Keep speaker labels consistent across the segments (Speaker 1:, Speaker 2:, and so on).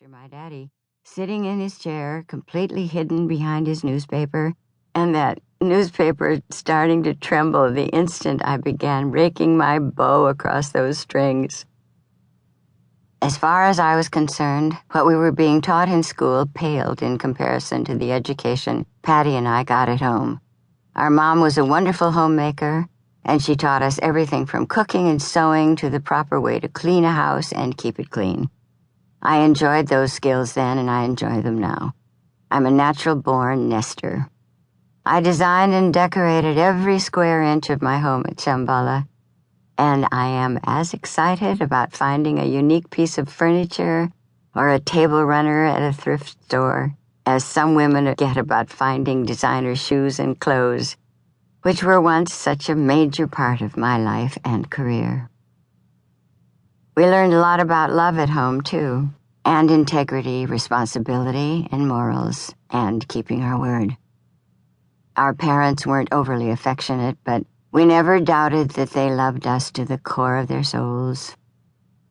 Speaker 1: picture my daddy sitting in his chair, completely hidden behind his newspaper, and that newspaper starting to tremble the instant I began raking my bow across those strings. As far as I was concerned, what we were being taught in school paled in comparison to the education Patty and I got at home. Our mom was a wonderful homemaker, and she taught us everything from cooking and sewing to the proper way to clean a house and keep it clean. I enjoyed those skills then, and I enjoy them now. I'm a natural-born nester. I designed and decorated every square inch of my home at Shambhala, and I am as excited about finding a unique piece of furniture or a table runner at a thrift store as some women get about finding designer shoes and clothes, which were once such a major part of my life and career. We learned a lot about love at home, too, and integrity, responsibility, and morals, and keeping our word. Our parents weren't overly affectionate, but we never doubted that they loved us to the core of their souls.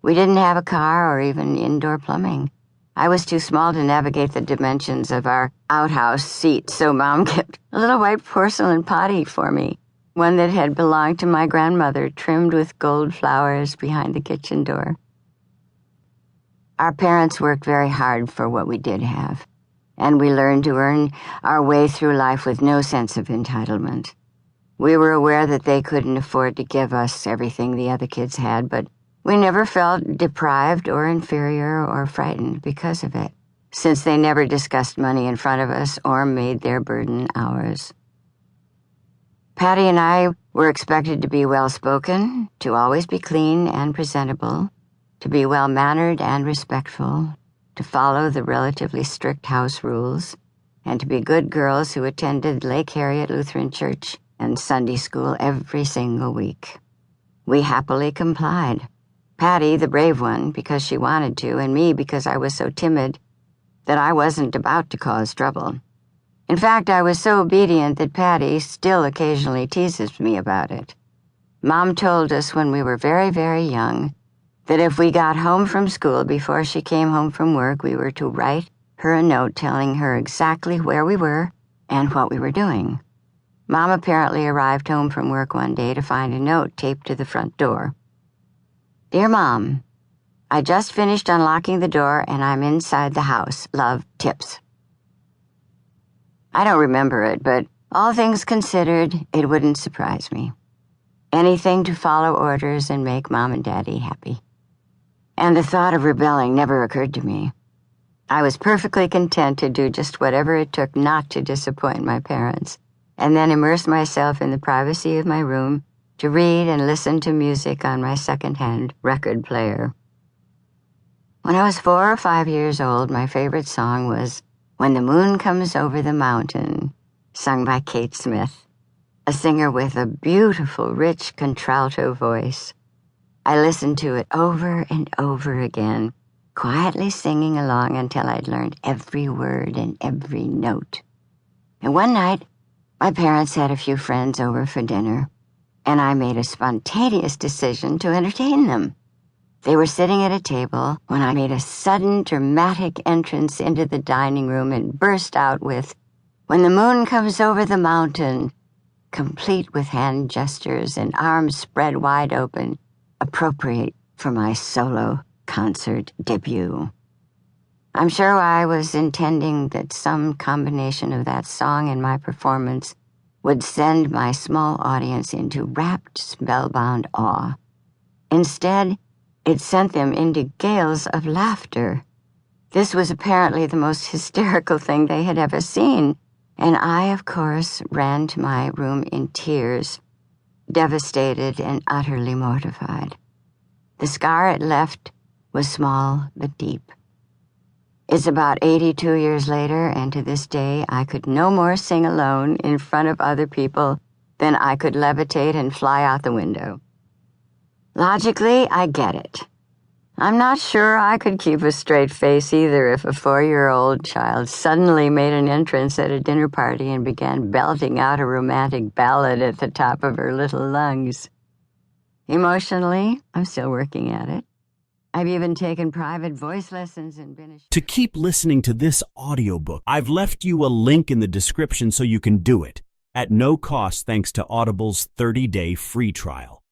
Speaker 1: We didn't have a car or even indoor plumbing. I was too small to navigate the dimensions of our outhouse seat, so Mom kept a little white porcelain potty for me, one that had belonged to my grandmother, trimmed with gold flowers behind the kitchen door. Our parents worked very hard for what we did have, and we learned to earn our way through life with no sense of entitlement. We were aware that they couldn't afford to give us everything the other kids had, but we never felt deprived or inferior or frightened because of it, since they never discussed money in front of us or made their burden ours. Patty and I were expected to be well-spoken, to always be clean and presentable, to be well-mannered and respectful, to follow the relatively strict house rules, and to be good girls who attended Lake Harriet Lutheran Church and Sunday school every single week. We happily complied. Patty, the brave one, because she wanted to, and me because I was so timid that I wasn't about to cause trouble. In fact, I was so obedient that Patty still occasionally teases me about it. Mom told us when we were very, very young that if we got home from school before she came home from work, we were to write her a note telling her exactly where we were and what we were doing. Mom apparently arrived home from work one day to find a note taped to the front door. Dear Mom, I just finished unlocking the door and I'm inside the house. Love, Tips. I don't remember it, but all things considered, it wouldn't surprise me. Anything to follow orders and make Mom and Daddy happy. And the thought of rebelling never occurred to me. I was perfectly content to do just whatever it took not to disappoint my parents, and then immerse myself in the privacy of my room to read and listen to music on my second-hand record player. When I was 4 or 5 years old, my favorite song was When the Moon Comes Over the Mountain, sung by Kate Smith, a singer with a beautiful, rich contralto voice. I listened to it over and over again, quietly singing along until I'd learned every word and every note. And one night, my parents had a few friends over for dinner, and I made a spontaneous decision to entertain them. They were sitting at a table when I made a sudden, dramatic entrance into the dining room and burst out with, When the Moon Comes Over the Mountain, complete with hand gestures and arms spread wide open, appropriate for my solo concert debut. I'm sure I was intending that some combination of that song and my performance would send my small audience into rapt, spellbound awe. Instead, it sent them into gales of laughter. This was apparently the most hysterical thing they had ever seen, and I, of course, ran to my room in tears, devastated and utterly mortified. The scar it left was small but deep. It's about 82 years later, and to this day, I could no more sing alone in front of other people than I could levitate and fly out the window. Logically, I get it. I'm not sure I could keep a straight face either if a 4-year-old child suddenly made an entrance at a dinner party and began belting out a romantic ballad at the top of her little lungs. Emotionally, I'm still working at it. I've even taken private voice lessons and been a...
Speaker 2: To keep listening to this audiobook, I've left you a link in the description so you can do it at no cost thanks to Audible's 30-day free trial.